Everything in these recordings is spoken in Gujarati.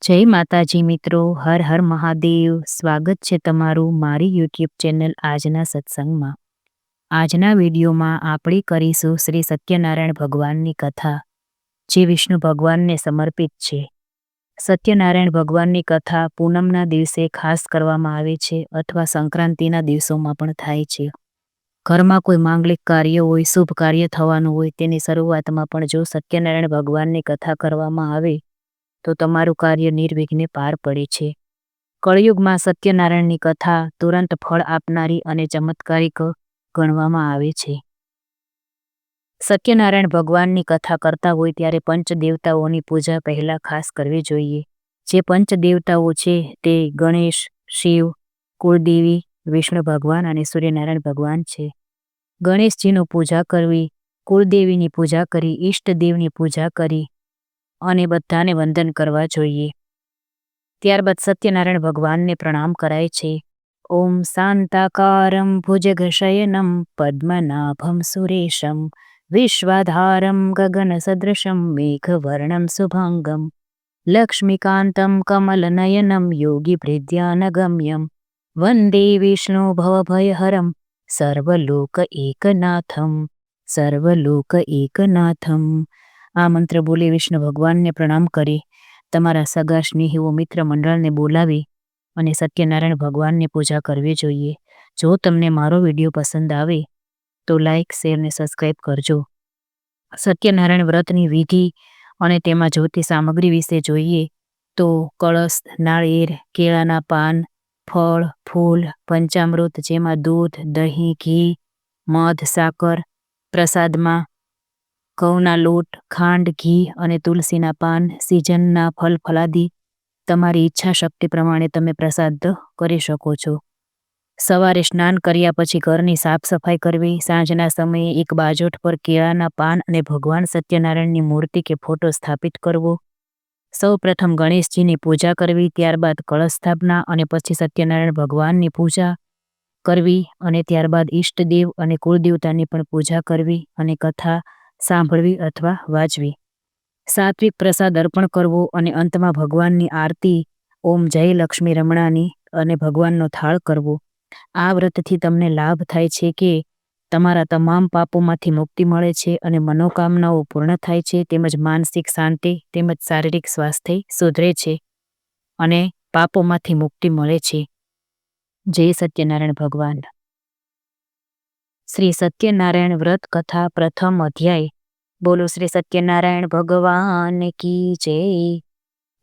જય માતાજી મિત્રો, હર હર મહાદેવ. સ્વાગત છે તમારું મારી યુટ્યુબ ચેનલ આજના સત્સંગમાં. આજના વિડીયોમાં આપણે કરીશું શ્રી સત્યનારાયણ ભગવાનની કથા, જે વિષ્ણુ ભગવાનને સમર્પિત છે. સત્યનારાયણ ભગવાનની કથા પૂનમના દિવસે ખાસ કરવામાં આવે છે અથવા સંક્રાંતિના દિવસોમાં પણ થાય છે. ઘરમાં કોઈ માંગલિક કાર્ય હોય, શુભ કાર્ય થવાનું હોય, તેની શરૂઆતમાં પણ જો સત્યનારાયણ ભગવાનની કથા કરવામાં આવે તો તમારું કાર્ય નિર્વિઘ્ને પાર પડે છે. કળિયુગમાં સત્યનારાયણની કથા તુરંત ફળ આપનારી અને ચમત્કારિક ગણવામાં આવે છે. સત્યનારાયણ ભગવાનની કથા કરતા હોય ત્યારે પંચદેવતાઓની પૂજા પહેલા ખાસ કરવી જોઈએ. જે પંચદેવતાઓ છે તે ગણેશ, શિવ, કુળદેવી, વિષ્ણુ ભગવાન અને સૂર્યનારાયણ ભગવાન છે. ગણેશજીની પૂજા કરવી, કુળદેવીની પૂજા કરી, ઈષ્ટદેવની પૂજા કરી અને બધાને વંદન કરવા જોઈએ. ત્યારબાદ સત્યનારાયણ ભગવાનને પ્રણામ કરાય છે. ઓમ શાંતાકારમ ભુજગશયનમ પદ્મનાભમ સુરેશમ વિશ્વાધારમ ગગન સદૃશમ મેઘવર્ણમ શુભાંગમ લક્ષ્મીકાંતમ કમલનયનમ યોગી ભૃદ્યાનગમ્યમ વંદે વિષ્ણુ ભવભયહરમ સર્વલોક એકનાથમ. આ મંત્ર બોલી વિષ્ણુ ભગવાનને પ્રણામ કરી તમારા સગા સ્નેહીઓ મિત્ર મંડળને બોલાવી અને સત્યનારાયણ ભગવાનની પૂજા કરવી જોઈએ. જો તમને મારો વિડીયો પસંદ આવે તો લાઈક, શેર ને સબસ્ક્રાઈબ કરજો. સત્યનારાયણ વ્રતની વિધિ અને તેમાં જોતી સામગ્રી વિશે જોઈએ તો કળશ, નાળિયેર, કેળાના પાન, ફળ, ફૂલ, પંચામૃત જેમાં દૂધ, દહીં, ઘી, મધ, સાકર, પ્રસાદમાં ઘઉંના લોટ, ખાંડ, ઘી અને તુલસીના પાન, સિઝનના ફલ ફલાદી તમારી ઈચ્છા શક્તિ પ્રમાણે તમે પ્રસાદ કરી શકો છો. સવારે સ્નાન કર્યા પછી ઘરની સાફ સફાઈ કરવી. સાંજના સમયે એક બાજોઠ પર કેળાના પાન અને ભગવાન સત્યનારાયણની મૂર્તિ કે ફોટો સ્થાપિત કરવો. સૌ પ્રથમ ગણેશજીની પૂજા કરવી, ત્યારબાદ કળશ સ્થાપના અને પછી સત્યનારાયણ ભગવાનની પૂજા કરવી અને ત્યારબાદ ઈષ્ટદેવ અને કુળદેવતાની પણ પૂજા કરવી અને કથા સાંભળવી અથવા વાંચવી. સાત્વિક પ્રસાદ અર્પણ કરવો અને અંતમાં ભગવાનની આરતી ઓમ જય લક્ષ્મી રમણાની અને ભગવાનનો થાળ કરવો. આ વ્રતથી તમને લાભ થાય છે કે તમારા તમામ પાપોમાંથી મુક્તિ મળે છે અને મનોકામનાઓ પૂર્ણ થાય છે, તેમજ માનસિક શાંતિ તેમજ શારીરિક સ્વાસ્થ્ય સુધરે છે અને પાપોમાંથી મુક્તિ મળે છે. જય સત્યનારાયણ ભગવાન. શ્રી સત્યનારાયણ વ્રત કથા પ્રથમ અધ્યાય. બોલો શ્રી સત્યનારાયણ ભગવાન કી જય.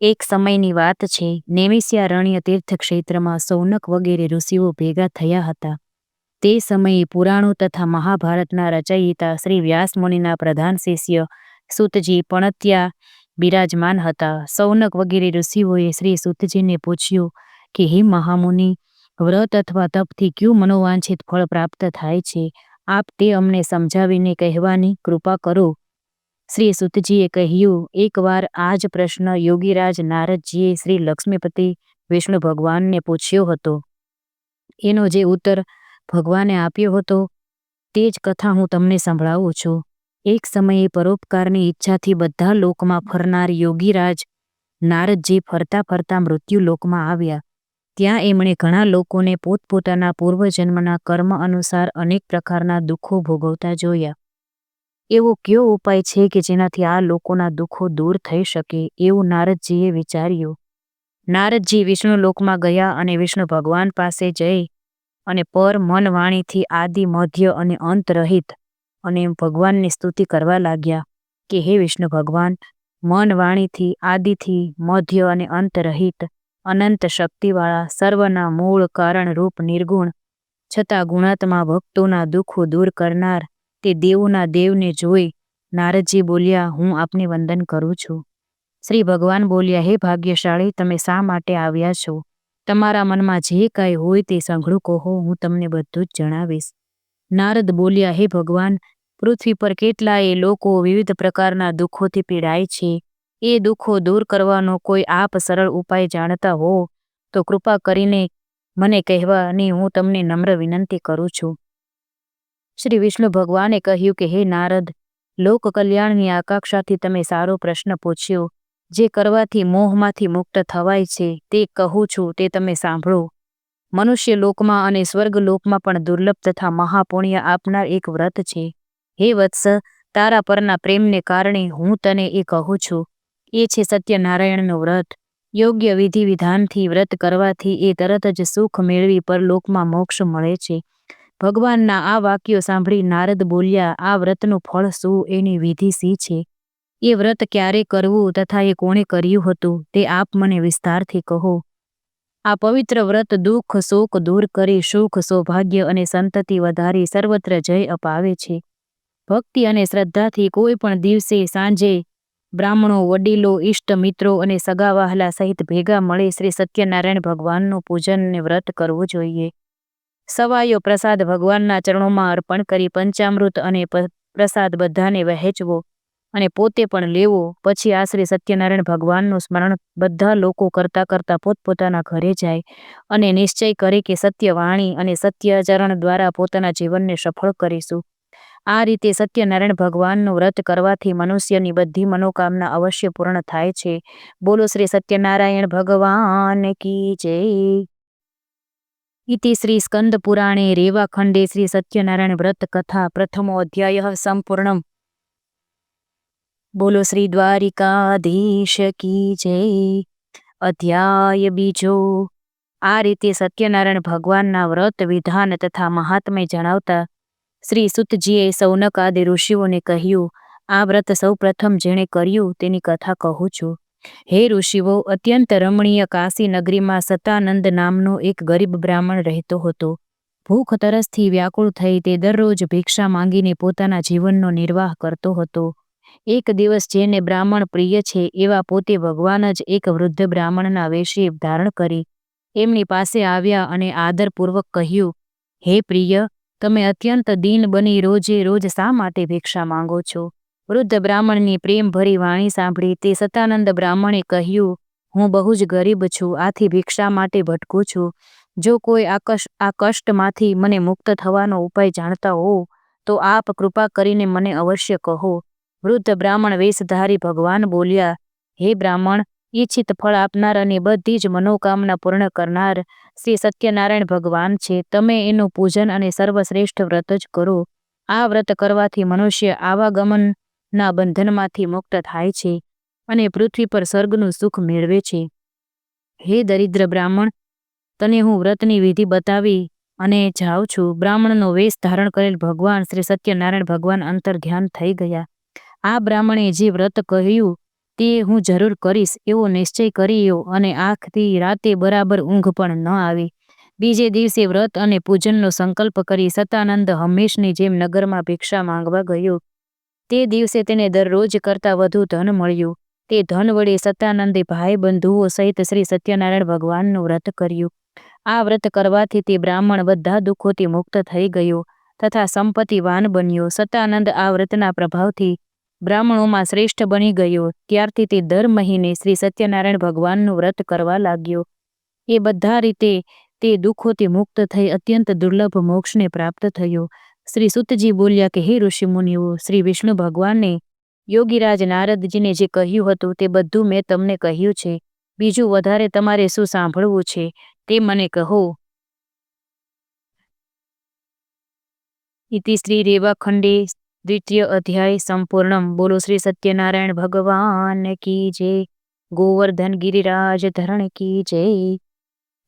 એક સમયની વાત છે. નેમિષારણ્ય તીર્થ ક્ષેત્રમાં સૌનક વગેરે ઋષિઓ ભેગા થયા હતા. તે સમયે પુરાણો તથા મહાભારતના રચયિતા શ્રી વ્યાસ મુનિના પ્રધાન શિષ્ય સૂતજી પણ ત્યાં બિરાજમાન હતા. સૌનક વગેરે ઋષિઓએ શ્રી સૂતજીને પૂછ્યું કે હે મહામુનિ, વ્રત અથવા તપથી ક્યું મનોવાંછિત ફળ પ્રાપ્ત થાય છે? આપ તે અમને સમજાવીને કહેવાની કૃપા કરો. શ્રી સૂતજીએ કહ્યું, એકવાર આ જ પ્રશ્ન યોગીરાજ નારદજીએ શ્રી લક્ષ્મીપતિ વિષ્ણુ ભગવાનને પૂછ્યો હતો. એનો જે ઉત્તર ભગવાને આપ્યો હતો તે જ કથા હું તમને સંભળાવું છું. એક સમયે પરોપકારની ઈચ્છાથી બધા લોકમાં ફરનાર યોગીરાજ નારદજી ફરતા ફરતા મૃત્યુ લોકમાં આવ્યા. ત્યાં એમણે ઘણા લોકોને પોતપોતાના પૂર્વજન્મના કર્મ અનુસાર અનેક પ્રકારના દુઃખો ભોગવતા જોયા. એવો કયો ઉપાય છે કે જેનાથી આ લોકોના દુઃખો દૂર થઈ શકે, એવું નારદજીએ વિચાર્યું. નારદજી વિષ્ણુ લોકમાં ગયા અને વિષ્ણુ ભગવાન પાસે જઈ અને પર મન વાણીથી આદિ, મધ્ય અને અંત રહિત અને ભગવાનની સ્તુતિ કરવા લાગ્યા કે હે વિષ્ણુ ભગવાન, મન વાણીથી આદિથી મધ્ય અને અંત રહિત અનંત શક્તિવાળા સર્વના મૂળ કારણ રૂપ નિર્ગુણ છતાં ગુણાત્મા ભક્તોના દુઃખો દૂર કરનાર તે દેવોના દેવને જોઈ નારદજી બોલ્યા, હું આપને વંદન કરું છું. શ્રી ભગવાન બોલ્યા, હે ભાગ્યશાળી, તમે શા માટે આવ્યા છો? તમારા મનમાં જે કાંઈ હોય તે સંઘળું કહો, હું તમને બધું જ જણાવીશ. નારદ બોલ્યા, હે ભગવાન, પૃથ્વી પર કેટલાય લોકો વિવિધ પ્રકારના દુઃખોથી પીડાય છે. એ દુઃખો દૂર કરવાનો કોઈ આપ સરળ ઉપાય જાણતા હો તો કૃપા કરીને મને કહેવાની હું તમને નમ્ર વિનંતી કરું છું. શ્રી વિષ્ણુ ભગવાને કહ્યું કે હે નારદ, લોક કલ્યાણની આકાંક્ષાથી તમે સારો પ્રશ્ન પૂછ્યો. જે કરવાથી મોહમાંથી મુક્ત થવાય છે તે કહું છું તે તમે સાંભળો. મનુષ્ય લોકમાં અને સ્વર્ગ લોકમાં પણ દુર્લભ તથા મહાપુણ્ય આપનાર એક વ્રત છે. હે વત્સ, તારા પરના પ્રેમને કારણે હું તને એ કહું છું. એ છે સત્યનારાયણનું વ્રત. યોગ્ય વિધિ વિધાનથી વ્રત કરવાથી એ તરત જ સુખ મેળવી પરલોકમાં મોક્ષ મળે છે. ભગવાનના આ વાક્યો સાંભળી નારદ બોલ્યા, આ વ્રતનું ફળ શું, એની વિધિ શી છે? એ વ્રત ક્યારે કરવું તથા એ કોણે કર્યું હતું તે આપ મને વિસ્તારથી કહો. આ પવિત્ર વ્રત દુઃખ શોક દૂર કરી સુખ સૌભાગ્ય અને સંતતિ વધારી સર્વત્ર જય અપાવે છે. ભક્તિ અને શ્રદ્ધાથી કોઈ પણ દિવસે સાંજે બ્રાહ્મણો, વડીલો, ઇષ્ટ મિત્રો અને સગા વહાલા સહિત ભેગા મળી શ્રી સત્યનારાયણ ભગવાનનું પૂજન અને વ્રત કરવું જોઈએ. સવાયો પ્રસાદ ભગવાનના ચરણોમાં અર્પણ કરી પંચામૃત અને પ્રસાદ બધાને વહેંચવો અને પોતે પણ લેવો. પછી આ શ્રી સત્યનારાયણ ભગવાનનું સ્મરણ બધા લોકો કરતા કરતા પોતપોતાના ઘરે જાય અને નિશ્ચય કરે કે સત્ય વાણી અને સત્યાચરણ દ્વારા પોતાના જીવનને સફળ કરીશું. આ રીતે સત્યનારાયણ ભગવાનનું વ્રત કરવાથી મનુષ્યની બધી મનોકામના અવશ્ય પૂર્ણ થાય છે. બોલો શ્રી સત્યનારાયણ ભગવાન કી જય. इति श्री स्कंद पुराणे रेवाखंडे श्री सत्यनारायण व्रत कथा प्रथमो अध्यायः संपूर्णम्. बोलो श्री द्वारिकाधीश की जय. अध्याय बीजो. आ रीते सत्यनारायण भगवानना व्रत विधान तथा महात्म्य जणावता श्री सुतजीए सौनक आदि ऋषिओने कह्युं, आ व्रत सौ प्रथम जेणे कर्युं तेनी कथा कहूं छुं. हे ऋषिओ, अत्यंत रमणीय काशी नगरी में सतानंद नामनो एक गरीब ब्राह्मण रहतो हतो. भूख तरसथी व्याकुळ थई ते दररोज भिक्षा मांगीने पोताना जीवननो निर्वाह करतो हतो. एक दिवस जेने ब्राह्मण प्रिय छे एवा पोते भगवान ज एक वृद्ध ब्राह्मणना वेशी धारण करी एमनी पासे आव्या अने आदरपूर्वक कह्युं, हे प्रिय, तमे अत्यंत दीन बनी रोजे रोज शा माटे भिक्षा मांगो छो? वृद्ध ब्राह्मणनी प्रेम भरी वाणी सांभળી ते सतानंद ब्राह्मणे कह्युं, हूँ बहु ज गरीब छूं, आथी भिक्षा माटे भटकું છું. जो कोई आ कष्टमांथी मने मुक्त थवानो उपाय जाणता हो तो आप कृपा करीने मने अवश्य कहो. वृद्ध ब्राह्मण वेशधारी भगवान बोल्या, हे ब्राह्मण, इच्छित फल आपनार अने बधी ज मनोकामना पूर्ण करनार श्री सत्यनारायण भगवान छे. तमे एनुं पूजन अने सर्वश्रेष्ठ व्रत ज करो. आ व्रत करवाथी मनुष्य आवागमन ना बंधनमांथी मुक्त थाय छे अने पृथ्वी पर स्वर्गनुं सुख मेळवे छे. हे दरिद्र ब्राह्मण, तने हूँ व्रतनी विधि बतावी अने जाऊं छुं. ब्राह्मणनो वेश धारण करेल भगवान श्री सत्यनारायण भगवान अंतर ध्यान थई गया. आ ब्राह्मणे जे व्रत कह्युं ते हूँ जरूर करीश एवो निश्चय कर्यो अने आखी राते बराबर ऊंघ पण न आवी. बीजे दिवसे व्रत अने पूजननो संकल्प करी सतानंद हमेशनी जेम नगरमां भिक्षा मांगवा गयो. ते दिवसे तेने दररोज करता वधु धन मळ्युं. ते धन वडे सतानंदे भाई बंधुओ सहित श्री सत्यनारायण भगवाननुं व्रत कर्युं. आ व्रत करवाथी ते ब्राह्मण बधा दुखोथी मुक्त थई गयो तथा संपत्तिवान बन्यो. सतानंद आ व्रतना प्रभावथी ब्राह्मणोमां श्रेष्ठ बनी गयो. त्यारथी ते दर महीने श्री सत्यनारायण भगवाननुं व्रत करवा लाग्यो. ए बधा रीते ते दुखोथी मुक्त थई अत्यंत दुर्लभ मोक्षने प्राप्त थयो. श्री सुतजी बोल्या के हे ऋषि मुनिओ, श्री विष्णु भगवाने योगीराज नारदजीने जे कह्युं हतुं ते बधुं मैं तमने कह्युं छे. बीजुं वधारे तमारे शुं सांभळवुं छे ते मने कहो. इति श्री रेवाखंडे द्वितीय अध्याय संपूर्णम्. बोलो श्री सत्यनारायण भगवान की जय. गोवर्धन गिरिराज धरण की जय.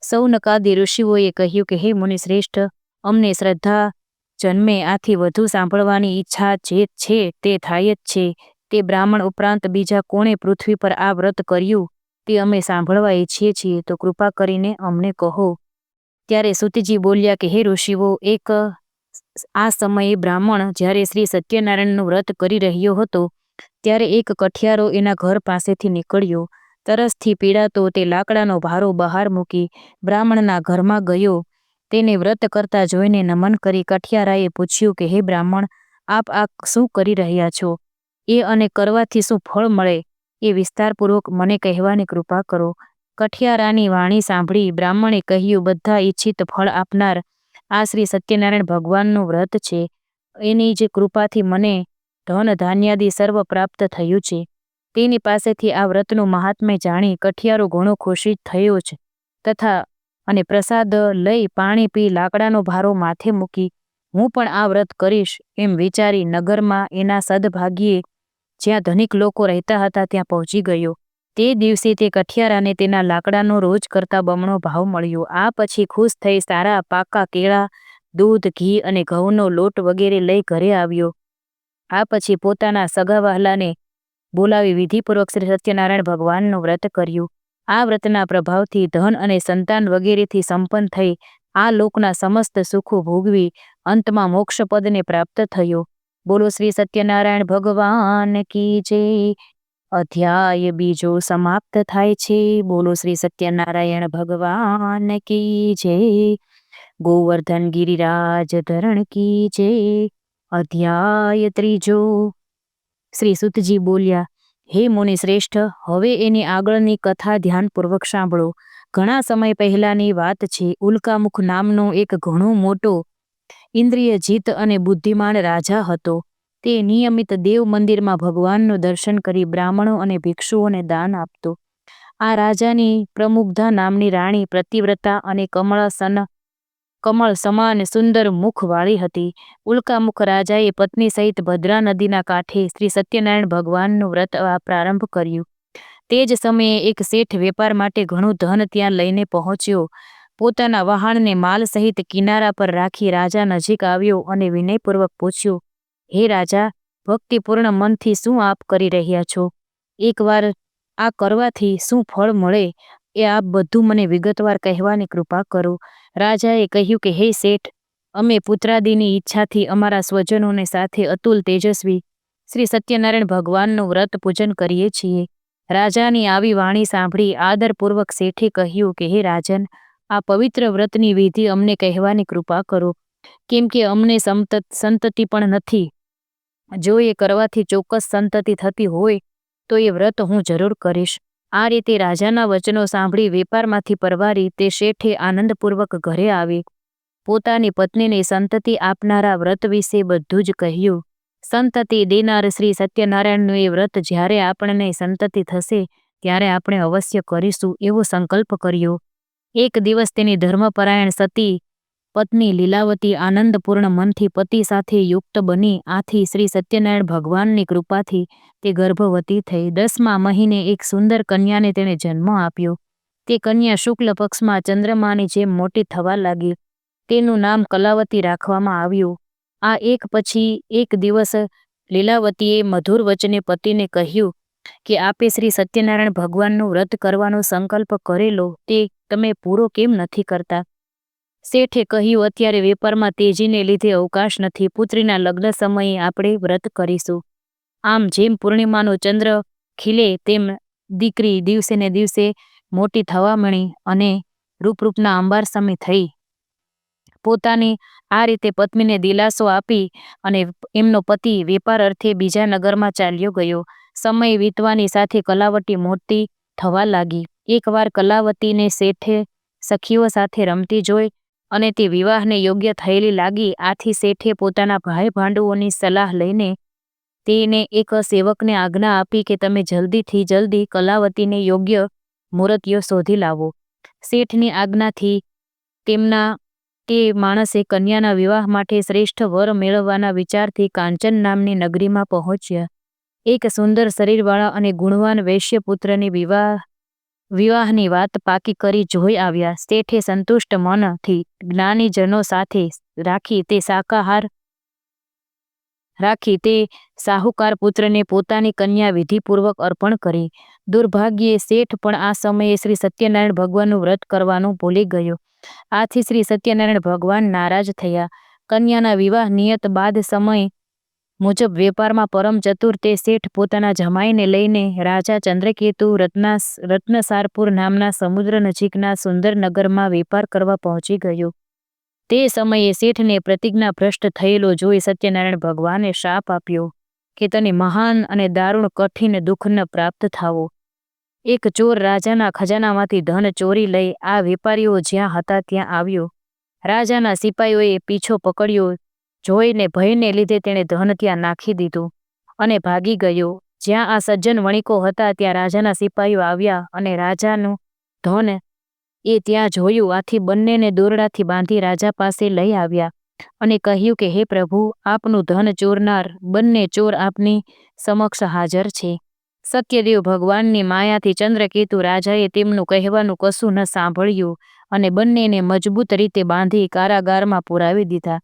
सौनकादि ऋषिओए कह्युं के हे मुनि श्रेष्ठ, अमने श्रद्धा जन्मे आथी वधु सांभळवानी इच्छा जे छे ते थाय ज छे. ते ब्राह्मण उपरांत बीजा कोणे पृथ्वी पर आ व्रत कर्युं ते अमे सांभळवा इच्छीए छीए, तो कृपा करीने अमने कहो. त्यारे सुतजी बोल्या के हे ऋषिओ, एक आ समये ब्राह्मण ज्यारे श्री सत्यनारायणनुं व्रत करी रह्यो हतो त्यारे एक कठियारो एना घर पासेथी निकळ्यो. तरसथी पीड़ातो ते लाकडानो भारो बहार मूकी ब्राह्मणना घरमां गयो. तेने व्रत करता जोईने नमन करी कठियाराए पूछ्युं के हे ब्राह्मण, आप आ शुं करी रह्या छो? ए अने करवाथी शुं फळ मळे ए विस्तारपूर्वक मने कहेवानी कृपा करो. कठियारानी वाणी सांभળી ब्राह्मणे कह्युं, बधा इच्छित फळ आपनार आ श्री सत्यनारायण भगवाननुं व्रत छे. एनी ज कृपाथी मने धन धान्यादि सर्व प्राप्त थयुं छे. તેની પાસેથી આ વ્રતનું મહાત્મ્ય જાણી કઠિયારો ઘણો ખુશી થયો છે. તથા અને પ્રસાદ લઈ પાણી પી લાકડાનો ભારો માથે મૂકી હું પણ આ વ્રત કરીશ એમ વિચારી નગરમાં એના સદભાગ્યે જ્યાં ધનિક લોકો રહેતા હતા ત્યાં પહોંચી ગયો. તે દિવસે તે કઠિયારાને તેના લાકડાનો રોજ કરતા બમણો ભાવ મળ્યો. આ પછી ખુશ થઈ સારા પાકા કેળા, દૂધ, ઘી અને ઘઉંનો લોટ વગેરે લઈ ઘરે આવ્યો. આ પછી પોતાના સગા વહાલાને બોલાવી વિધિપૂર્વક શ્રી સત્યનારાયણ ભગવાનનું વ્રત કર્યું. આ વ્રતના પ્રભાવથી ધન અને સંતાન વગેરેથી સંપન્ન થઈ આ લોકના સમસ્ત સુખો ભોગવી અંતમાં મોક્ષપદને પ્રાપ્ત થયો. બોલો શ્રી સત્યનારાયણ ભગવાન કી જય. અધ્યાય બીજો સમાપ્ત થાય છે. બોલો શ્રી સત્યનારાયણ ભગવાન કી જય. ગોવર્ધન ગિરિરાજ ધરણ કી જય. અધ્યાય ત્રીજો. શ્રી સુતજી બોલ્યા, હે મુનિ શ્રેષ્ઠ, હવે એની આગળની કથા ધ્યાનપૂર્વક સાંભળો. ઘણા સમય પહેલાની વાત છે. ઉલ્કામુખ નામનો એક ઘણો મોટો ઇન્દ્રિય જીત અને બુદ્ધિમાન રાજા હતો. તે નિયમિત દેવ મંદિરમાં ભગવાનનું દર્શન કરી બ્રાહ્મણો અને ભિક્ષુઓને દાન આપતો. આ રાજાની પ્રમુગ્ધા નામની રાણી પ્રતિવ્રતા અને કમળ સમાન સુંદર મુખવાળી હતી. ઉલ્કામુખ રાજાએ પત્ની સહિત ભદ્રા નદીના કાંઠે શ્રી સત્યનારાયણ ભગવાનનું વ્રત પ્રારંભ કર્યું. તે જ સમયે એક શેઠ વેપાર માટે ઘણું ધન ત્યાં લઈને પહોંચ્યો. પોતાના વહાણને માલ સહિત કિનારા પર રાખી રાજા નજીક આવ્યો અને વિનયપૂર્વક પૂછ્યું, હે રાજા, ભક્તિપૂર્ણ મનથી શું આપ કરી રહ્યા છો? એકવાર આ કરવાથી શું ફળ મળે એ આપ બધું મને વિગતવાર કહેવાની કૃપા કરો. રાજાએ કહ્યું કે હે શેઠ, અમે પુત્રાદિની ઈચ્છાથી અમારા સ્વજનોને સાથે અતુલ તેજસ્વી શ્રી સત્યનારાયણ ભગવાનનું વ્રત પૂજન કરીએ છીએ. રાજાની આવી વાણી સાંભળી આદરપૂર્વક શેઠે કહ્યું કે હે રાજન, આ પવિત્ર વ્રતની વિધિ અમને કહેવાની કૃપા કરો, કેમ કે અમને સંતતિ પણ નથી. જો એ કરવાથી ચોક્કસ સંતતિ થતી હોય તો એ વ્રત હું જરૂર કરીશ. આ રીતે રાજાના વચનો સાંભળી વેપારમાંથી પરવારી તે શેઠે આનંદપૂર્વક ઘરે આવી પોતાની પત્નીને સંતતિ આપનારા વ્રત વિશે બધું જ કહ્યું. સંતતિ દેનાર શ્રી સત્યનારાયણનું એ વ્રત જ્યારે આપણને સંતતિ થશે ત્યારે આપણે અવશ્ય કરીશું એવો સંકલ્પ કર્યો. એક દિવસ તેની ધર્મપરાયણ સતી પત્ની લીલાવતી આનંદપૂર્ણ મનથી પતિ સાથે યુક્ત બની. આથી શ્રી સત્યનારાયણ ભગવાનની કૃપાથી તે ગર્ભવતી થઈ. 10મા મહિને એક સુંદર કન્યાને તેણે જન્મ આપ્યો. તે કન્યા શુક્લ પક્ષમાં ચંદ્રમાની જેમ મોટી થવા લાગી. તેનું નામ કલાવતી રાખવામાં આવ્યું. આ એક પછી એક દિવસ લીલાવતીએ મધુર વચને પતિને કહ્યું કે આપે શ્રી સત્યનારાયણ ભગવાનનું વ્રત કરવાનો સંકલ્પ કરેલો તે તમે પૂરો કેમ નથી કરતા? શેઠે કહ્યું, અત્યારે વેપારમાં તેજીને લીધે અવકાશ નથી. પુત્રીના લગ્ન સમયે આપણે વ્રત કરીશું. આમ જેમ પૂર્ણિમાનો ચંદ્ર ખીલે તેમ દીકરી દિવસે ને દિવસે મોટી થવા મળી અને રૂપના અંબાર સામે થઈ. પોતાની આ રીતે પત્નીને દિલાસો આપી અને એમનો પતિ વેપાર અર્થે બીજા નગરમાં ચાલ્યો ગયો. સમય વીતવાની સાથે કલાવતી મોટી થવા લાગી. એકવાર કલાવતીને શેઠે સખીઓ સાથે રમતી જોઈ અને તે વિવાહને યોગ્ય થયેલી લાગી. આથી શેઠે પોતાના ભાઈ ભાંડુઓની સલાહ લઈને તેને એક સેવકને આજ્ઞા આપી કે તમે જલ્દીથી જલ્દી કલાવતીને યોગ્ય મુહૂર્તયો શોધી લાવો. શેઠની આજ્ઞાથી તે માણસે કન્યાના વિવાહ માટે શ્રેષ્ઠ વર મેળવવાના વિચારથી કાંચન નામની નગરીમાં પહોંચ્યા. એક સુંદર શરીરવાળા અને ગુણવાન વૈશ્યપુત્રની વિવાહની વાત પાકી કરી જોઈ આવ્યા. શેઠે સંતુષ્ટ મનથી જ્ઞાનીજનો સાથે રાખી તે સાહુકાર પુત્રને પોતાની કન્યા વિધિપૂર્વક અર્પણ કરી. દુર્ભાગ્યે શેઠ પણ આ સમયે શ્રી સત્યનારાયણ ભગવાનનું વ્રત કરવાનું ભૂલી ગયો. આથી શ્રી સત્યનારાયણ ભગવાન નારાજ થયા. કન્યાના વિવાહ નિયત બાદ સમય મુજબ વેપારમાં પરમ ચતુર તે શેઠ પોતાના જમાઈને લઈને રાજા ચંદ્રકેતુ રત્નસારપુર નામના સમુદ્ર નજીકના સુંદર નગરમાં વેપાર કરવા પહોંચી ગયો. તે સમયે શેઠને પ્રતિજ્ઞા ભ્રષ્ટ થયેલો જોઈ સત્યનારાયણ ભગવાને શાપ આપ્યો કે તને મહાન અને દારૂણ કઠિન દુઃખને પ્રાપ્ત થાવો. એક ચોર રાજાના ખજાનામાંથી ધન ચોરી લઈ આ વેપારીઓ જ્યાં હતા ત્યાં આવ્યો. રાજાના સિપાઈઓએ પીછો પકડ્યો. જોઈને ભયને લીધે તેણે ધન ત્યાં નાખી દીધું અને ભાગી ગયો. જ્યાં આ સજ્જન વણિકો હતા ત્યાં રાજાના સિપાહીઓ આવ્યા અને રાજાનું ધન એ ત્યાં જોયું. આથી બંનેને દોરડાથી બાંધી રાજા પાસે લઈ આવ્યા અને કહ્યું કે હે પ્રભુ, આપનું ધન ચોરનાર બંને ચોર આપની સમક્ષ હાજર છે. સત્યદેવ ભગવાનની માયાથી ચંદ્રકેતુ રાજાએ તેમનું કહેવાનું કશું ન સાંભળ્યું અને બંનેને મજબૂત રીતે બાંધી કારાગારમાં પુરાવી દીધા.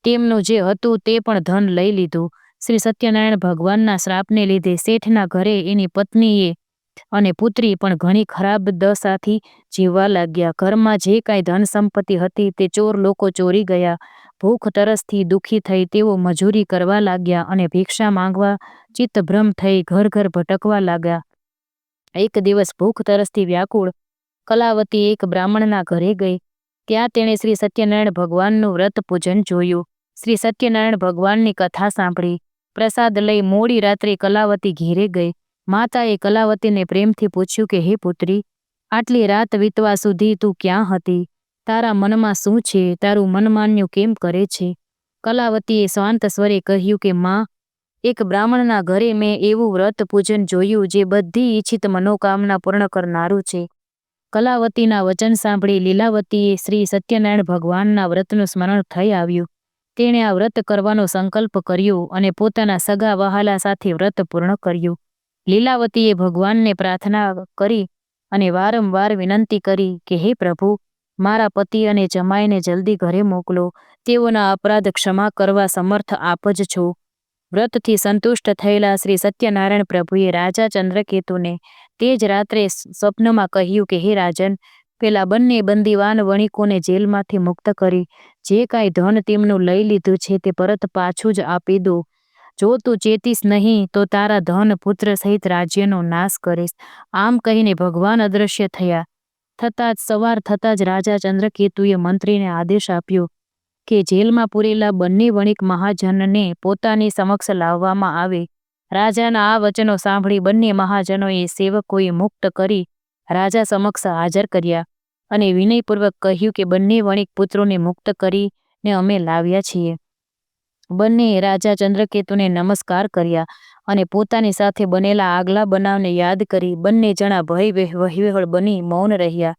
તેમનું જે હતું તે પણ ધન લઈ લીધું. શ્રી સત્યનારાયણ ભગવાનના શ્રાપને લીધે શેઠના ઘરે એની પત્નીએ અને પુત્રી પણ ઘણી ખરાબ દશાથી જીવવા લાગ્યા. ઘરમાં જે કાંઈ ધન સંપત્તિ હતી તે ચોર લોકો ચોરી ગયા. ભૂખ તરસથી દુઃખી થઈ તેઓ મજૂરી કરવા લાગ્યા અને ભિક્ષા માંગવા ચિત્તભ્રમ થઈ ઘર ઘર ભટકવા લાગ્યા. એક દિવસ ભૂખ તરસથી વ્યાકુળ કલાવતી એક બ્રાહ્મણના ઘરે ગઈ. ત્યાં તેણે શ્રી સત્યનારાયણ ભગવાનનું વ્રત પૂજન જોયું. શ્રી સત્યનારાયણ ભગવાનની કથા સાંભળી. પ્રસાદ લઈ મોડી રાત્રે કલાવતી ઘેરે ગઈ. માતાએ કલાવતીને પ્રેમથી પૂછ્યું કે હે પુત્રી, આટલી રાત વીતવા સુધી તું ક્યાં હતી? તારા મનમાં શું છે? તારું મનમાન્યું કેમ કરે છે? કલાવતીએ શાંત સ્વરે કહ્યું કે માં, એક બ્રાહ્મણના ઘરે મેં એવું વ્રત પૂજન જોયું જે બધી ઈચ્છિત મનોકામના પૂર્ણ કરનારું છે. કલાવતીના વચન સાંભળી લીલાવતીએ શ્રી સત્યનારાયણ ભગવાનના વ્રતનું સ્મરણ થઈ આવ્યું. તેણે આ વ્રત કરવાનો સંકલ્પ કર્યો અને પોતાના સગા વહાલા સાથે વ્રત પૂર્ણ કર્યું. લીલાવતીએ ભગવાનને પ્રાર્થના કરી અને વારંવાર વિનંતી કરી કે હે પ્રભુ, મારા પતિ અને જમાઈને જલ્દી ઘરે મોકલો. તેઓના અપરાધ ક્ષમા કરવા સમર્થ આપ જ છો. વ્રતથી સંતુષ્ટ થયેલા શ્રી સત્યનારાયણ પ્રભુએ રાજા ચંદ્રકેતુને તે જ રાત્રે સ્વપ્નમાં કહ્યું કે હે રાજન, પેલા બંને બંદીવાન વણિકોને જેલમાંથી મુક્ત કરી જે કાંઈ ધન તેમનું લઈ લીધું છે તે પરત પાછું જ આપી દો. જો તું ચેતીશ નહીં તો તારા ધન પુત્ર સહિત રાજ્યનો નાશ કરીશ. આમ કહીને ભગવાન અદૃશ્ય થયા. થતાં જ સવાર થતાં જ રાજા ચંદ્રકેતુએ મંત્રીને આદેશ આપ્યો કે જેલમાં પૂરેલા બંને વણિક મહાજનને પોતાની સમક્ષ લાવવામાં આવે. રાજાના આ વચનો સાંભળી બંને મહાજનોએ સેવકોએ મુક્ત કરી રાજા સમક્ષ હાજર કર્યા અને વિનયપૂર્વક કહ્યું કે બંને વણિક પુત્રોને મુક્ત કરીને અમે લાવ્યા છીએ. બંને રાજા ચંદ્રકેતુને નમસ્કાર કર્યા અને પોતાની સાથે બનેલા આગલા બનાવને યાદ કરી બંને જણા ભય વહિવળ બની મૌન રહ્યા.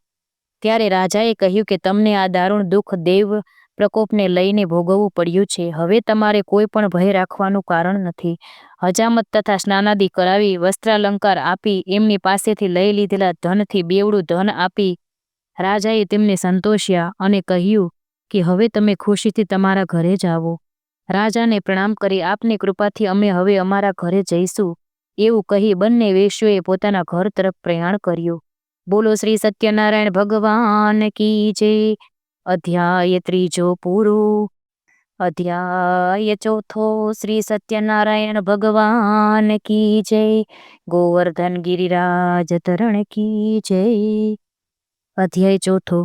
ત્યારે રાજાએ કહ્યું કે તમને આ દારૂણ દુઃખ દેવ પ્રકોપને લઈને ભોગવવું પડ્યું છે. હવે તમારે કોઈ પણ ભય રાખવાનું કારણ નથી. હજામત તથા સ્નાનાદિ કરાવી વસ્ત્રાલંકાર આપી એમની પાસેથી લઈ લીધેલા ધનથી બેવડું ધન આપી રાજાએ તેમને સંતોષ્યા અને કહ્યું કે હવે તમે ખુશીથી તમારા ઘરે જાઓ. રાજાને પ્રણામ કરી આપની કૃપાથી અમે હવે અમારા ઘરે જઈશું એવું કહી બંને વેશ્યોએ પોતાના ઘર તરફ પ્રયાણ કર્યું. બોલો શ્રી સત્યનારાયણ ભગવાન કી જય. અધ્યાય ત્રીજો પૂરો. અધ્યાય ચોથો. શ્રી સત્યનારાયણ ભગવાન કી જય. ગોવર્ધન ગિરિરાજ તરણ કી જય. અધ્યાય ચોથો.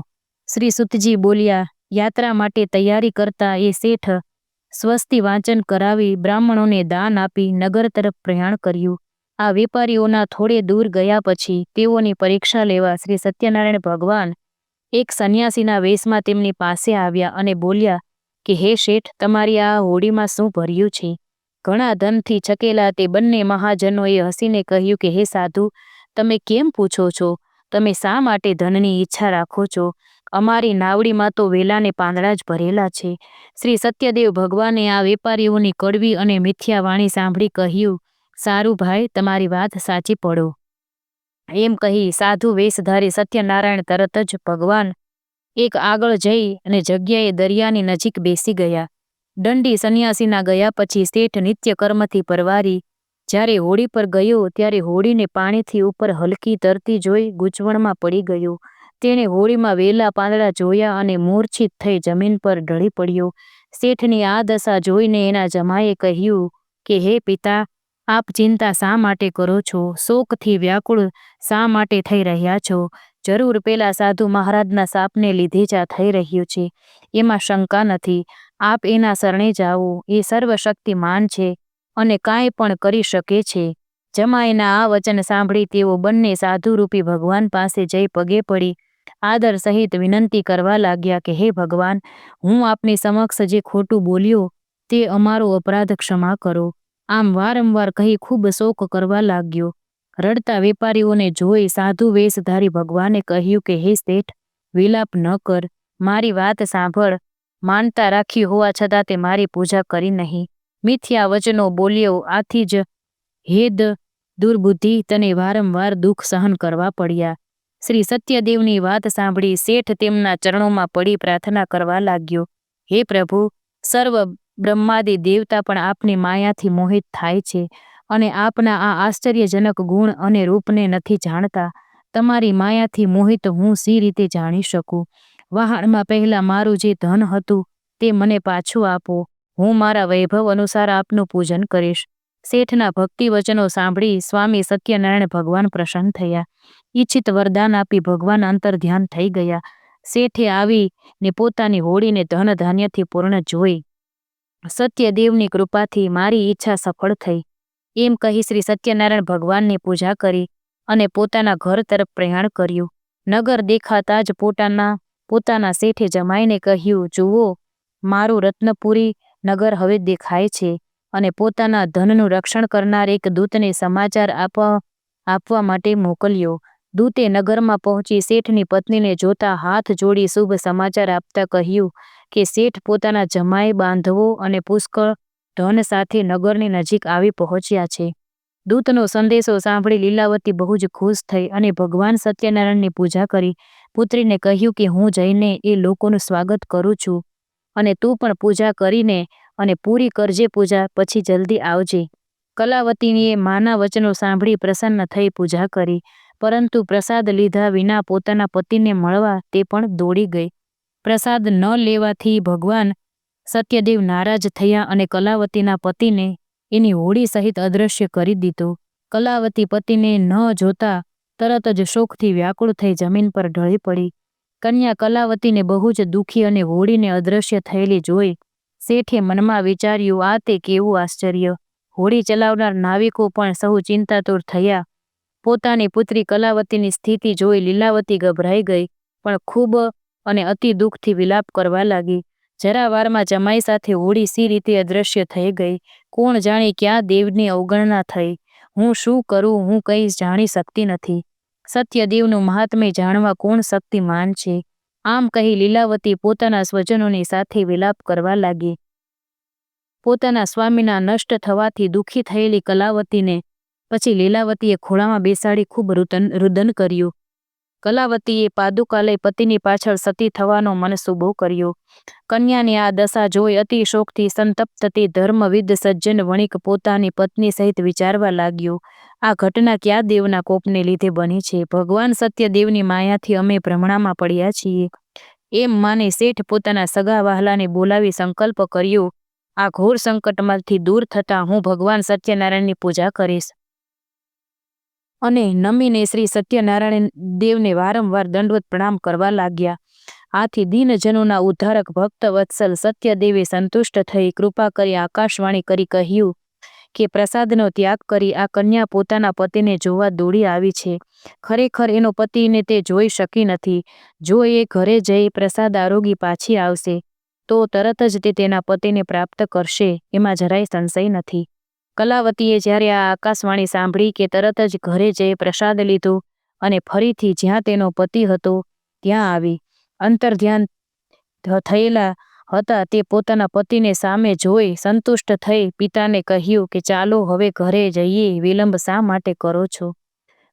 શ્રી સુતજી બોલ્યા, યાત્રા માટે તૈયારી કરતા એ શેઠ સ્વસ્તિ વાંચન કરાવી બ્રાહ્મણોને દાન આપી નગર તરફ પ્રયાણ કર્યું. આ વેપારીઓના થોડે દૂર ગયા પછી તેઓની પરીક્ષા લેવા શ્રી સત્યનારાયણ ભગવાન એક સંન્યાસીના વેશમાં તેમની પાસે આવ્યા અને બોલ્યા કે હે શેઠ, તમારી આ હોડીમાં શું ભર્યું છે? ઘણા ધનથી છકેલા તે બંને મહાજનોએ હસીને કહ્યું કે હે સાધુ, તમે કેમ પૂછો છો? તમે શા માટે ધનની ઈચ્છા રાખો છો? અમારી નાવડીમાં તો વેલાને પાંદડા જ ભરેલા છે. શ્રી સત્યદેવ ભગવાને આ વેપારીઓની કડવી અને મિથ્યા વાણી સાંભળી કહ્યું, સારું ભાઈ, તમારી વાત સાચી પડો. એમ કહી સાધુ વેશધારી સત્યનારાયણ તરત જ ભગવાન એક આગળ જઈ અને જગ્યાએ દરિયાની નજીક બેસી ગયા. દંડી સંન્યાસીના ગયા પછી શેઠ નિત્ય કર્મથી પરવારી જ્યારે હોડી પર ગયો ત્યારે હોડીને પાણીથી ઉપર હલકી તરતી જોઈ ગૂંચવણમાં પડી ગયો. તેણે હોડીમાં વેલા પાંદડા જોયા અને મૂર્છિત થઈ જમીન પર ઢળી પડ્યો. શેઠની આ દશા જોઈને એના જમાએ કહ્યું કે હે પિતા, આપ ચિંતા શા માટે કરો છો? શોકથી વ્યાકુળ શા માટે થઈ રહ્યા છો? જરૂર પેલા સાધુ મહારાજના શાપને લીધે જ આ થઈ રહ્યું છે, એમાં શંકા નથી. આપ એના શરણે જાઓ. એ સર્વશક્તિમાન છે અને કાંઈ પણ કરી શકે છે. જમાઈના આ વચન સાંભળી તેઓ બંને સાધુરૂપી ભગવાન પાસે જઈ પગે પડી આદર સહિત વિનંતી કરવા લાગ્યા કે હે ભગવાન, હું આપની સમક્ષ જે ખોટું બોલ્યો તે અમારો અપરાધ ક્ષમા કરો. આમ વારંવાર કહી ખૂબ શોક કરવા લાગ્યો. રડતા વેપારીઓને જોઈ સાધુ વેશધારી ભગવાને કહ્યું કે હે શેઠ, વિલાપ ન કર, મારી વાત સાંભળ. માનતા રાખી હોવા છતાં તે મારી પૂજા કરી નહીં. મિથ્યા વચનો બોલ્યો, આથી જ હેદ દુર્બુદ્ધિ તને વારંવાર દુઃખ સહન કરવા પડ્યા. શ્રી સત્યદેવની વાત સાંભળી શેઠ તેમના ચરણોમાં પડી પ્રાર્થના કરવા લાગ્યો. હે પ્રભુ, સર્વ બ્રહ્માદિ દેવતા પણ આપની માયાથી મોહિત થાય છે અને આપના આ આશ્ચર્યજનક ગુણ અને રૂપને નથી જાણતા. તમારી માયાથી મોહિત હું સી રીતે જાણી શકું? વહાણમાં પહેલાં મારું જે ધન હતું તે મને પાછું આપો. હું મારા વૈભવ અનુસાર આપનું પૂજન કરીશ. શેઠના ભક્તિ વચનો સાંભળી સ્વામી સત્યનારાયણ ભગવાન પ્રસન્ન થયા. ઈચ્છિત વરદાન આપી ભગવાન અંતર ધ્યાન થઈ ગયા. શેઠે આવીને પોતાની હોડીને ધન ધાન્યથી પૂર્ણ જોઈ. સત્યદેવની કૃપાથી મારી ઈચ્છા સફળ થઈ, એમ કહી શ્રી સત્યનારાયણ ભગવાનની પૂજા કરી અને પોતાના ઘર તરફ પ્રયાણ કર્યું. નગર દેખાતા જ પોતાના શેઠે જમાઈને કહ્યું, જુઓ, મારું રત્નપુરી નગર હવે દેખાય છે. અને પોતાના ધનનું રક્ષણ કરનાર એક દૂતને સમાચાર આપવા માટે મોકલ્યો. દૂતે નગરમાં પહોંચી શેઠની પત્નીને જોતા હાથ જોડી શુભ સમાચાર આપતા કહ્યું કે શેઠ પોતાના જમાઈ, બાંધવો અને પુષ્કળ ધન સાથે નગરની નજીક આવી પહોંચ્યા છે. દૂતનો સંદેશો સાંભળી લીલાવતી બહુ જ ખુશ થઈ અને ભગવાન સત્યનારાયણની પૂજા કરી પુત્રીને કહ્યું કે હું જઈને એ લોકોનું સ્વાગત કરું છું અને તું પણ પૂજા કરીને અને પૂરી કરજે પૂજા, પછી જલ્દી આવજે. કલાવતીએ માના વચનો સાંભળી પ્રસન્ન થઈ પૂજા કરી, પરંતુ પ્રસાદ લીધા વિના પોતાના પતિને મળવા તે પણ દોડી ગઈ. પ્રસાદ ન લેવાથી ભગવાન સત્યદેવ નારાજ થયા અને કલાવતીના પતિને એની હોડી સહિત અદૃશ્ય કરી દીધો. કલાવતી પતિને ન જોતા તરત જ શોકથી વ્યાકુળ થઈ જમીન પર ઢળી પડી. કન્યા કલાવતીને બહુ જ દુઃખી અને હોડીને અદૃશ્ય થયેલી જોઈ શેઠે મનમાં વિચાર્યું, આ તે કેવું આશ્ચર્ય! હોડી ચલાવનાર નાવિકો પણ સહુ ચિંતાતુર થયા. પોતાની પુત્રી કલાવતીની સ્થિતિ જોઈ લીલાવતી ગભરાઈ ગઈ, પણ ખૂબ અને અતિ દુઃખથી વિલાપ કરવા લાગી. જરા વારમાં જમાઈ સાથે હોડી સી રીતે અદૃશ્ય થઈ ગઈ. કોણ જાણે ક્યાં દેવની અવગણના થઈ. હું શું કરું? હું કંઈ જાણી શકતી નથી. સત્યદેવનું મહાત્મ્ય જાણવા કોણ શક્તિમાન છે? આમ કહી લીલાવતી પોતાના સ્વજનોની સાથે વિલાપ કરવા લાગી. પોતાના સ્વામીના નષ્ટ થવાથી દુઃખી થયેલી કલાવતીને પછી લીલાવતીએ ખોળામાં બેસાડી ખૂબ રુદન કર્યું. કલાવતીએ પાદુકા લઈ પતિની પાછળ સતી થવાનો મનસૂબો કર્યો. કન્યાની આ દશા જોઈ અતિ શોકથી સંતપ્ત તે ધર્મવિદ સજ્જન વણિક પોતાની પત્ની સહિત વિચારવા લાગ્યો, આ ઘટના કયા દેવના કોપને લીધે બની છે? ભગવાન સત્યદેવની માયાથી અમે ભ્રમણામાં પડ્યા છીએ. એમ માને શેઠ પોતાના સગા વહાલાને બોલાવી સંકલ્પ કર્યો, આ ઘોર સંકટમાંથી દૂર થતાં હું ભગવાન સત્યનારાયણની પૂજા કરીશ. અને નમીને શ્રી સત્યનારાયણ દેવને વારંવાર દંડવત પ્રણામ કરવા લાગ્યા. આથી દીનજનોના ઉદ્ધારક ભક્ત વત્સલ સત્યદેવે સંતુષ્ટ થઈ કૃપા કરી આકાશવાણી કરી કહ્યું કે પ્રસાદનો ત્યાગ કરી આ કન્યા પોતાના પતિને જોવા દોડી આવી છે. ખરેખર એનો પતિને તે જોઈ શકી નથી. જો એ ઘરે જઈ પ્રસાદ આરોગી પાછી આવશે તો તરત જ તે તેના પતિને પ્રાપ્ત કરશે, એમાં જરાય સંશય નથી. કલાવતીએ જ્યારે આ આકાશવાણી સાંભળી કે તરત જ ઘરે જઈ પ્રસાદ લીધો અને ફરીથી જ્યાં તેનો પતિ હતો ત્યાં આવી. અંતર્ધ્યાન થયેલા હતા તે પોતાના પતિને સામે જોઈ સંતુષ્ટ થઈ પિતાને કહ્યું કે ચાલો હવે ઘરે જઈએ, વિલંબ શા માટે કરો છો?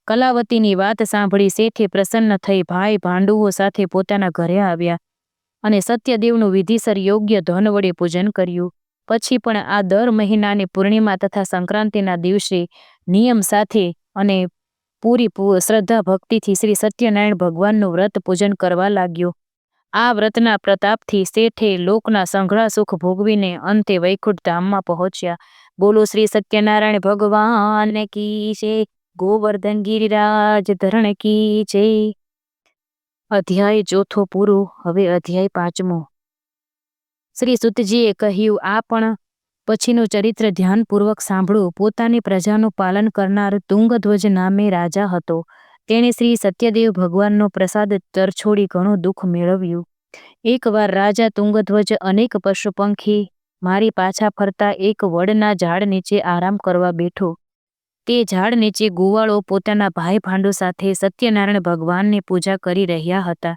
કલાવતીની વાત સાંભળી શેઠે પ્રસન્ન થઈ ભાઈ ભાંડુઓ સાથે પોતાના ઘરે આવ્યા અને સત્યદેવનું વિધિસર યોગ્ય ધન વડે પૂજન કર્યું. પછી પણ આ દર મહિનાની પૂર્ણિમા તથા સંક્રાંતિના દિવસે નિયમ સાથે અને પૂરી શ્રદ્ધા ભક્તિથી શ્રી સત્યનારાયણ ભગવાનનું વ્રત પૂજન કરવા લાગ્યો. આ વ્રતના પ્રતાપથી શેઠે લોકના સંઘળા સુખ ભોગવીને અંતે વૈકુંઠ ધામમાં પહોંચ્યા. બોલો શ્રી સત્યનારાયણ ભગવાન કી જય. ગોવર્ધન ગિરિરાજ ધરણ કી જય. અધ્યાય ચોથો પૂરો. હવે અધ્યાય પાંચમો. શ્રી સુતજીએ કહ્યું, આ પણ પછીનું ચરિત્ર ધ્યાનપૂર્વક સાંભળો. પોતાની પ્રજાનું પાલન કરનાર તુંગધ્વજ નામે રાજા હતો. તેણે શ્રી સત્યદેવ ભગવાનનો પ્રસાદ તરછોડી ઘણું દુઃખ મેળવ્યું. એકવાર રાજા તુંગધ્વજ અનેક પશુ પંખી મારી પાછા ફરતા એક વડના ઝાડ નીચે આરામ કરવા બેઠો. તે ઝાડ નીચે ગોવાળો પોતાના ભાઈ ભાંડો સાથે સત્યનારાયણ ભગવાનની પૂજા કરી રહ્યા હતા.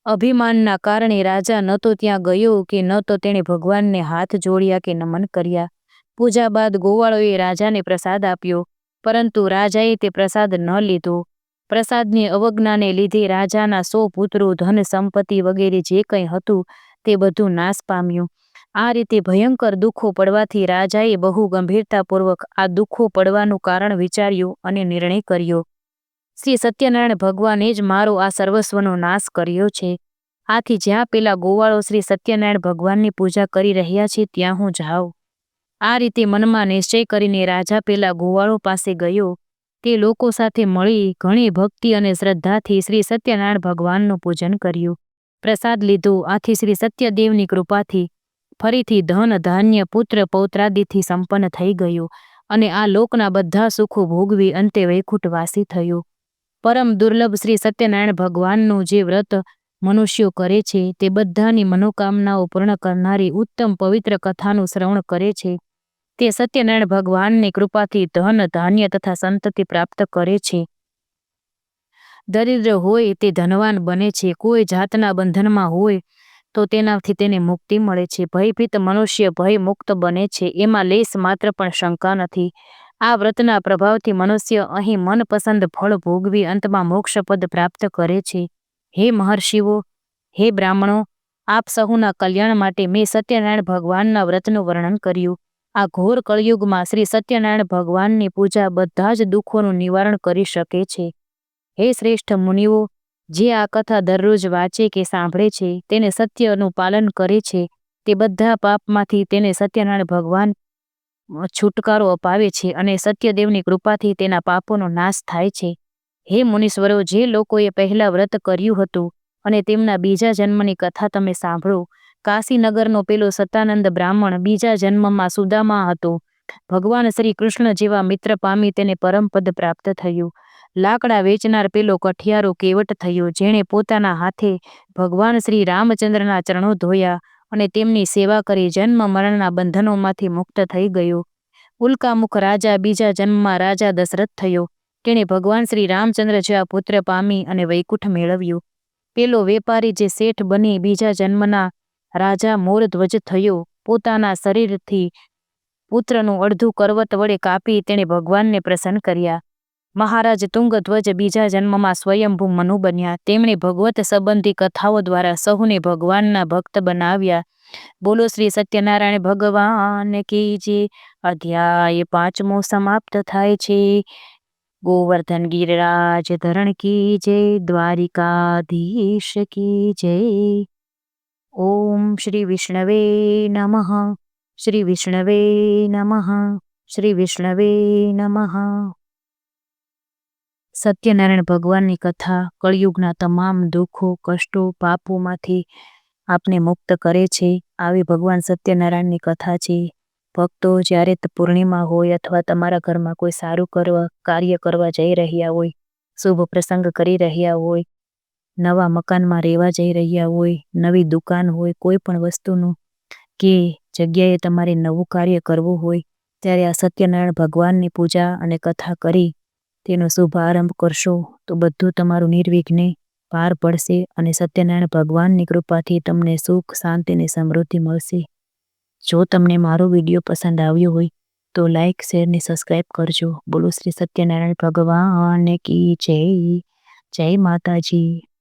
અભિમાનના કારણે રાજા ન તો ત્યાં ગયો કે ન તો તેણે ભગવાનને હાથ જોડ્યા કે નમન કર્યા. પૂજા બાદ ગોવાળોએ રાજાને પ્રસાદ આપ્યો, પરંતુ રાજાએ તે પ્રસાદ ન લીધો. પ્રસાદની અવજ્ઞાને લીધે રાજાના 100 પુત્રો, ધન સંપત્તિ વગેરે જે કંઈ હતું તે બધું નાશ પામ્યું. આ રીતે ભયંકર દુઃખો પડવાથી રાજાએ બહુ ગંભીરતાપૂર્વક આ દુઃખો પડવાનું કારણ વિચાર્યું અને નિર્ણય કર્યો, શ્રી સત્યનારાયણ ભગવાને જ મારો આ સર્વસ્વનો નાશ કર્યો છે. આથી જ્યાં પેલા ગોવાળો શ્રી સત્યનારાયણ ભગવાનની પૂજા કરી રહ્યા છે ત્યાં હું જાઉં. આ રીતે મનમાં નિશ્ચય કરીને રાજા પેલા ગોવાળો પાસે ગયો. તે લોકો સાથે મળી ઘણી ભક્તિ અને શ્રદ્ધાથી શ્રી સત્યનારાયણ ભગવાનનું પૂજન કર્યું, પ્રસાદ લીધો. આથી શ્રી સત્યદેવની કૃપાથી ફરીથી ધન, ધાન્ય, પુત્ર પૌત્રાદિથી સંપન્ન થઈ ગયું અને આ લોકના બધા સુખો ભોગવી અંતે વૈકુંઠવાસી થયો. પરમ દુર્લભ શ્રી સત્યનારાયણ ભગવાનનું જે વ્રત મનુષ્યો કરે છે તે બધાની મનોકામનાઓ પૂર્ણ કરનારી ઉત્તમ પવિત્ર કથાનું શ્રવણ કરે છે તે સત્યનારાયણ ભગવાનની કૃપાથી ધન, ધાન્ય તથા સંતતિ પ્રાપ્ત કરે છે. દરિદ્ર હોય તે ધનવાન બને છે. કોઈ જાતના બંધનમાં હોય તો તેનાથી તેને મુક્તિ મળે છે. ભયભીત મનુષ્ય ભય મુક્ત બને છે, એમાં લેશ માત્ર પણ શંકા નથી. આ વ્રતના પ્રભાવથી મનુષ્ય અહીં મનપસંદ ફળ ભોગવી અંતમાં મોક્ષપદ પ્રાપ્ત કરે છે. હે મહર્ષિઓ, હે બ્રાહ્મણો, આપ સહુના કલ્યાણ માટે મેં સત્યનારાયણ ભગવાનના વ્રતનું વર્ણન કર્યું. આ ઘોર કળિયુગમાં શ્રી સત્યનારાયણ ભગવાનની પૂજા બધા જ દુઃખોનું નિવારણ કરી શકે છે. હે શ્રેષ્ઠ મુનિઓ, જે આ કથા દરરોજ વાંચે કે સાંભળે છે, તેને સત્યનું પાલન કરે છે, તે બધા પાપમાંથી તેને સત્યનારાયણ ભગવાન છુટકારો અપાવે છે અને સત્યદેવની કૃપાથી તેના પાપોનો નાશ થાય છે. હે મુનીશ્વરો, જે લોકોએ પહેલા વ્રત કર્યું હતું અને તેમના બીજા જન્મની કથા તમે સાંભળો. કાશીનગરનો પેલો સતાનંદ બ્રાહ્મણ બીજા જન્મમાં સુદામા હતો. ભગવાન શ્રી કૃષ્ણ જેવા મિત્ર પામી તેને પરમપદ પ્રાપ્ત થયું. લાકડા વેચનાર પેલો કઠિયારો કેવટ થયો, જેણે પોતાના હાથે ભગવાન શ્રી રામચંદ્રના ચરણો ધોયા અને તેમની સેવા કરી જન્મ મરણના બંધનોમાંથી મુક્ત થઈ ગયો. ઉલ્કામુખ રાજા બીજા જન્મમાં રાજા દશરથ થયો. તેણે ભગવાન શ્રી રામચંદ્ર જેવા પુત્ર પામી અને વૈકુંઠ મેળવ્યું. પેલો વેપારી જે શેઠ બની બીજા જન્મના રાજા મોરધ્વજ થયો. પોતાના શરીરથી પુત્રનું અડધું કરવત વડે કાપી તેણે ભગવાનને પ્રસન્ન કર્યા. મહારાજ તુંગધ્વજ બીજા જન્મમાં સ્વયંભૂ મનુ બન્યા. તેમણે ભગવત સંબંધી કથાઓ દ્વારા સહુને ભગવાનના ભક્ત બનાવ્યા. બોલો શ્રી સત્યનારાયણ ભગવાન કી જય. અધ્યાય 5મો સમાપ્ત થાય છે. ગોવર્ધન ગિરિરાજ ધરણ કી જય. દ્વારિકાધીશ કી જય. ઓમ શ્રી વિષ્ણવે નમઃ. શ્રી વિષ્ણવે નમઃ. શ્રી વિષ્ણવે નમઃ. સત્યનારાયણ ભગવાનની કથા કળિયુગના તમામ દુઃખો, કષ્ટો, પાપોમાંથી આપને મુક્ત કરે છે. આવી ભગવાન સત્યનારાયણની કથા છે. ભક્તો, જ્યારે પૂર્ણિમા હોય અથવા તમારા ઘરમાં કોઈ સારું કાર્ય કરવા જઈ રહ્યા હોય, શુભ પ્રસંગ કરી રહ્યા હોય, નવા મકાનમાં રહેવા જઈ રહ્યા હોય, નવી દુકાન હોય, કોઈ પણ વસ્તુનું કે જગ્યાએ તમારે નવું કાર્ય કરવું હોય, ત્યારે આ સત્યનારાયણ ભગવાનની પૂજા અને કથા કરી તેનો શુભ આરંભ કરશો તો બધું તમારું નિર્વિઘ્ને પાર પડશે અને સત્યનારાયણ ભગવાનની કૃપાથી તમને સુખ, શાંતિ અને સમૃદ્ધિ મળશે. જો તમને મારો વિડીયો પસંદ આવ્યો હોય તો લાઈક, શેર ને સબસ્ક્રાઈબ કરજો. બોલો શ્રી સત્યનારાયણ ભગવાન કી જય. જય માતાજી.